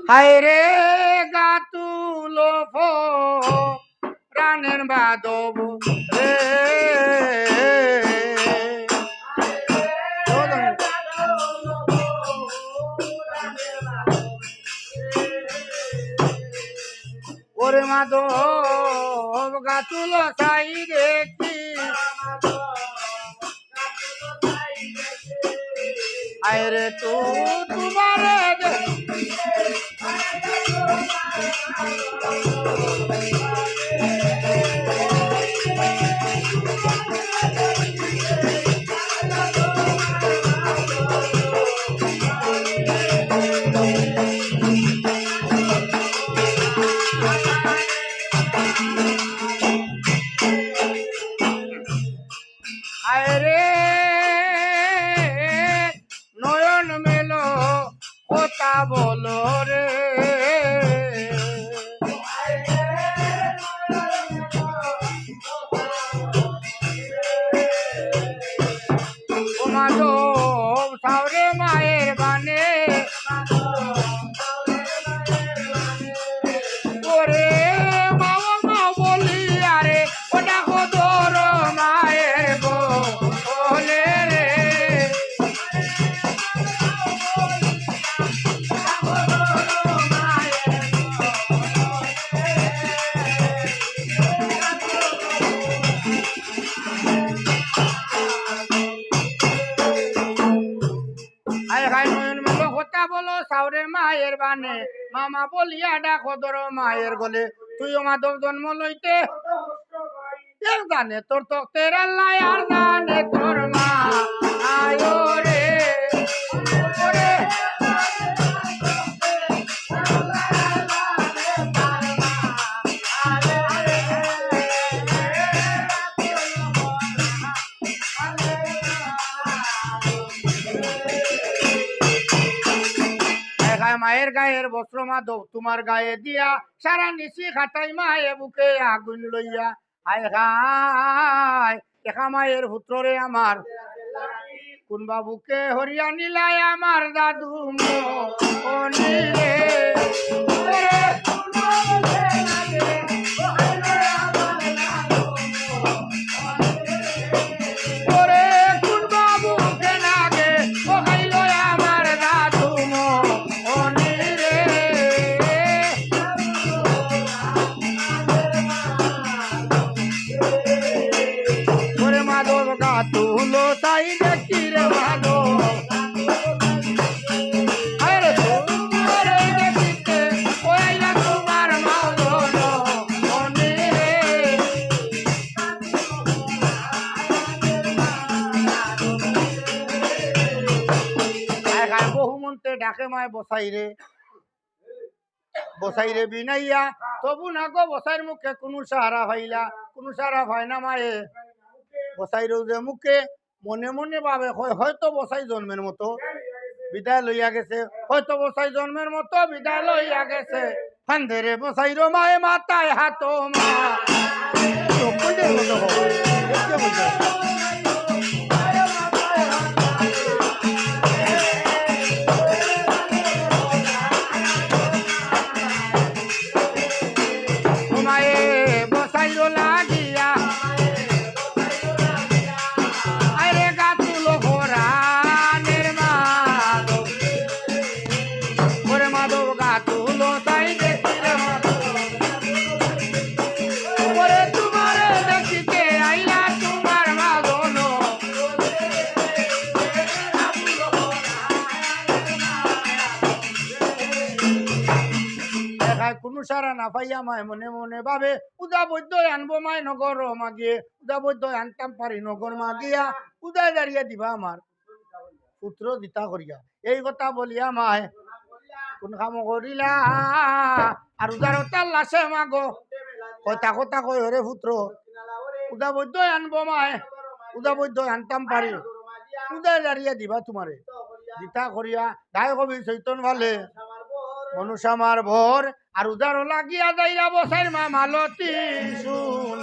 হায় রে গাতুলো প্রাণের বাদব রে ওরে মাধব গাতুলো সাই দেখি হায় রে তোমার আরে নয়ন মেলো কথা বলো রে ও মাধব সাউরে মায়ের বানে ওরে বাবা বলি আরে ওটা কদর মায়ের বলে রে কথা বলো সাউরে মায়ের বানে মামা বলিয়া ডাকো তোর মায়ের গলে তুইও মাধব জন্ম লইতে জানে তোর তক্তের আল্লাহ আর জানে তোর মা আয়ো রে ওরে মায়ের গায়ের বস্ত্র মাধব তোমার গায়ে দিয়া সারা নিশি খাটাই মায়ে বুকে আগুন লইয়া হায় হায় দেখা মায়ের পুত্র রে আমার কোন বাবুকে হরিয়া নিলাই আমার দাদু মনিরে তুলো তাই দেখি রে ভালো আরে তোমার দেখিতে ওইলা তোমার মাওজন মনে রে এখন বহু মন্ত্রে ডাকে মায় বসাই রে বিনাইয়া তবু না গো বসাইর মুখে কোনো সাহারা হইলা কোনো সাহারা হয় না মায়ে বসাই রোজে মুখে মনে মনে ভাবে হয়তো বসাই জন্মের মতো বিদায় লইয়া গেছে হয়তো বসাই জন্মের মতো বিদায় লইয়া গেছে ফান্ধেরে বসাই রো মায়ে মাথায় হাত মা মায়ে বসাই রো লাগিয়া কোনো সারা না পাইয়া মায় মনে মনে ভাবে উদা বৈদ্য আনবো মায় নগর মাগিয়ে উদা বৈদ্য আনতাম পারি নগর মাগিয়া উদয় দাঁড়িয়ে দিবা আমার পুত্র দিতা করিয়া এই কথা বলিয়া মায় কোন কাম করিলা আর উদার তার লাশে মাগো কথা কথা কই হরে পুত্র উদা বৈদ্য আনবো মায় উদা বৈদ্য আনতাম পারি উদয় দাঁড়িয়ে দিবা তোমারে দিতা করিয়া গায়ে কবি চৈতন ভালে মনুষামার ভোর আর উদার লাগিয়া যাইরা বসাই মা মালতী শুন